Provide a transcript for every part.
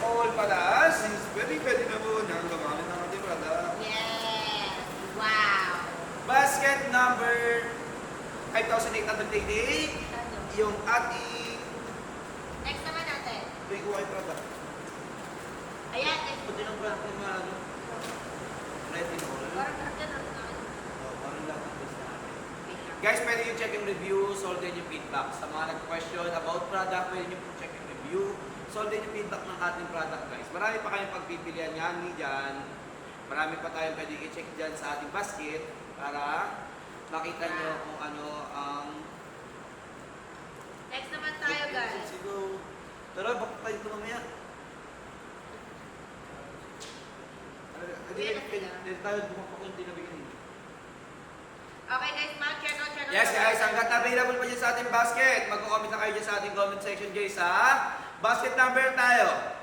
all pala. Since pwede na po nang gumamit ng ating product. Yes! Wow! Basket number 5,888. Yung ating Next naman natin. big white product. Ayan, next. Pwede ng product yung mga ano. Retinol. Parang ganun naman. Parang lahat ng gusto natin. Guys, pwede nyo check yung review, solve din yung feedback. Sa mga nag-question about product, pwede nyo po check yung review, solve din yung feedback ng ating product, guys. Marami pa kayong pagpipilian yan, dyan. Marami pa tayong pwede i-check dyan sa ating basket para makita nyo kung ano ang... Next naman tayo, guys. Siguro, tara, baka tayo ito mamaya. Hindi tayo bumapakunti na bigyan. Okay, guys, ma'am, check out. Yes guys, hanggat available pa dyan sa ating basket, magko-comment na kayo dyan sa ating comment section guys ha. Basket number tayo.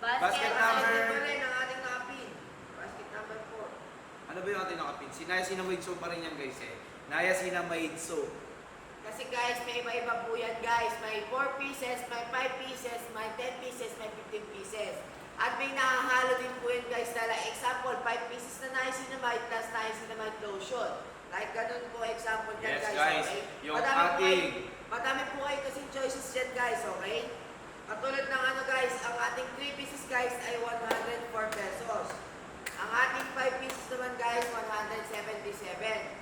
Basket number... ang ating nakapin. Basket number 4. Ano ba yung ating nakapin? Si Naya Sinamaid Soap pa rin yan guys eh. Naya Sinamaid Soap. Kasi guys, may iba-iba po yan guys. May 4 pieces, may 5 pieces, may 10 pieces, may 15 pieces. At may nakahalo din po yan guys. Dala example, 5 pieces na niacinamide plus niacinamide lotion. Like ganun po example dyan Yes guys. guys, Okay? yung Madami po kayo kasing choices dyan guys, okay? Katulad ng ano guys, ang ating 3 pieces guys ay 104 pesos. Ang ating 5 pieces naman guys, 177.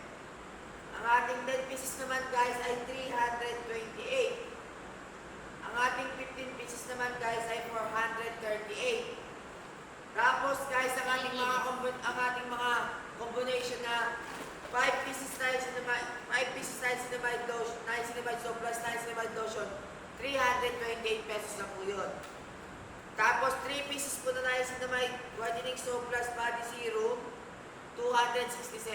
Ang ating 10 pieces naman guys ay 328. Ang ating 15 pieces naman guys ay 438. Tapos guys, ang ating mga combination na 5 pieces niacinamide lotion, niacinamide soap plus niacinamide lotion, 328 pesos na po yun. Tapos 3 pieces po na niacinamide whitening soap plus body serum, 267.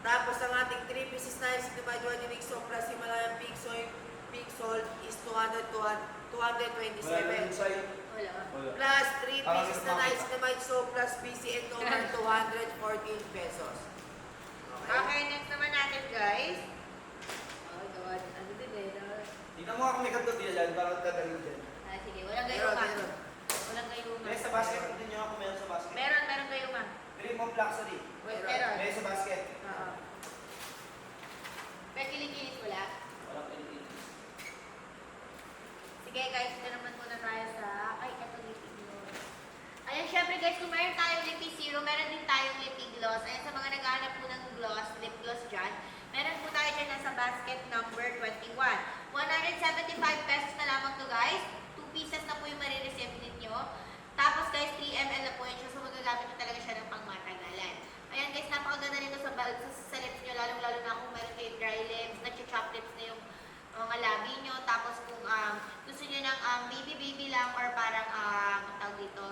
Tapos ang ating 3 pieces niacinamide whitening soap plus Himalayan pink salt is 227. Wala. Plus 3 pieces na niacinamide soap plus BCN toner, 214 pesos. Okay, next naman natin, guys. Oh, God. Ano din eh, no? Tingnan mo ako may kanto dyan, bakit dadalhin dyan. Ah, sige, walang gayuma. Meron. Walang gayuma. May sa basket, hindi nyo ako meron sa basket. Meron gayuma. Dream of Luxury. Meron. May sa basket. Oo. Pero kilig-kilis wala. Walang pinipilis. Sige, guys, ito naman muna tayo sa... Ay, ito lippy gloss. Ayan, syempre guys, kung meron tayong lippy zero, meron din tayong lippy gloss. Ayan, sa mga naghahanap po ng gloss, lip gloss dyan, meron po tayo dyan nasa basket number 21. 175 pesos na lamang to guys. 2 pieces na po yung marireceive ninyo. Tapos guys, 3 ml na po yun siya. So magagamit nyo talaga siya ng pangmatagalan. Ayan guys, napakaganda nito sa lips nyo. Lalong-lalo na kung meron kayo dry lips, nag-chop lips na yung mga labi nyo. Tapos kung gusto nyo ng baby lang or parang, ang tawag dito,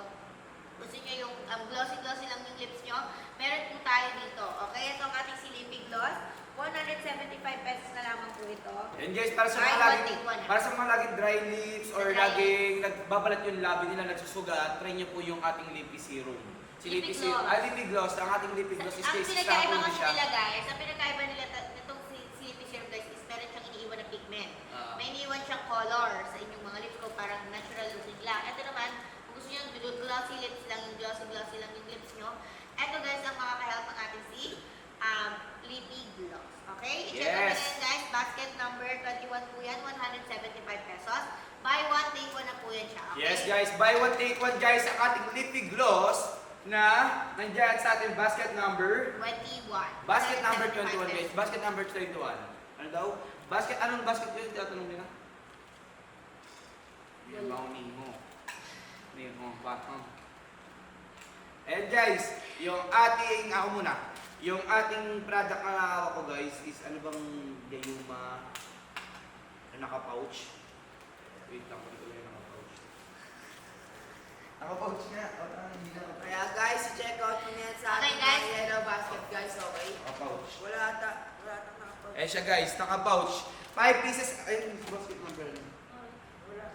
gusto nyo yung glossy lang yung lips nyo, meron po tayo dito. Okay, ito ang ating Silipi Gloss. 175 pesos na lamang po ito. Yan guys, para sa Buy mga one, laging, take one. para sa mga laging dry lips or Dry laging nagbabalat yung labi nila, nagsusugat, try nyo po yung ating Lippy Serum. Si Lippy Lippy Serum, Gloss. Lippy Gloss, ang ating Lippy Gloss is Ang taste pinagkaiba sample kasi siya. nila guys, ang pinagkaiba nila itong Silipi Serum guys is meron siyang iniiwan na pigment. May iniiwan siyang color sa inyong mga lips ko, parang natural looking lang. Ito naman, kung gusto nyo glossy lips lang, yung glossy lang yung lips nyo, ito guys ang makaka-help ng ating si Lippy Gloss. Okay? I-check Yes. natin guys, basket number 21 po yan, 175 pesos. Buy one, take one na po yan siya. Okay? Yes guys, buy one take one guys ang ating Lippy Gloss na nandiyan sa ating basket number 21. basket number 175 21 guys, pesos. basket number 21. Ano daw? Basket, anong basket yun? Tatanong nila? Yung mga Nemo. Nemo, bakang. And guys, yung ating, ako muna, yung ating product na hawak ko guys is ano bang Gayuma na naka-pouch. Wait lang, hindi ko lang yung naka-pouch. Naka-pouch nga, hindi naka-pouch. Kaya guys, check out nyo yan sa Okay, ating guys. mga yellow basket guys, okay? Naka-pouch. Wala ata nakapag. Eh siya guys, naka-pouch. 5 pieces, ayun, basket number. Wala.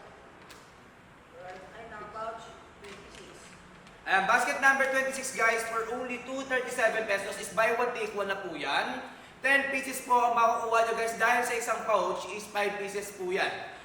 Ay, nakapouch. 26. Ayan, basket number 26 guys, for only 237 pesos is buy one take one na po yan. 10 pieces po ang makukuha nyo guys dahil sa isang pouch is 5 pieces po yan.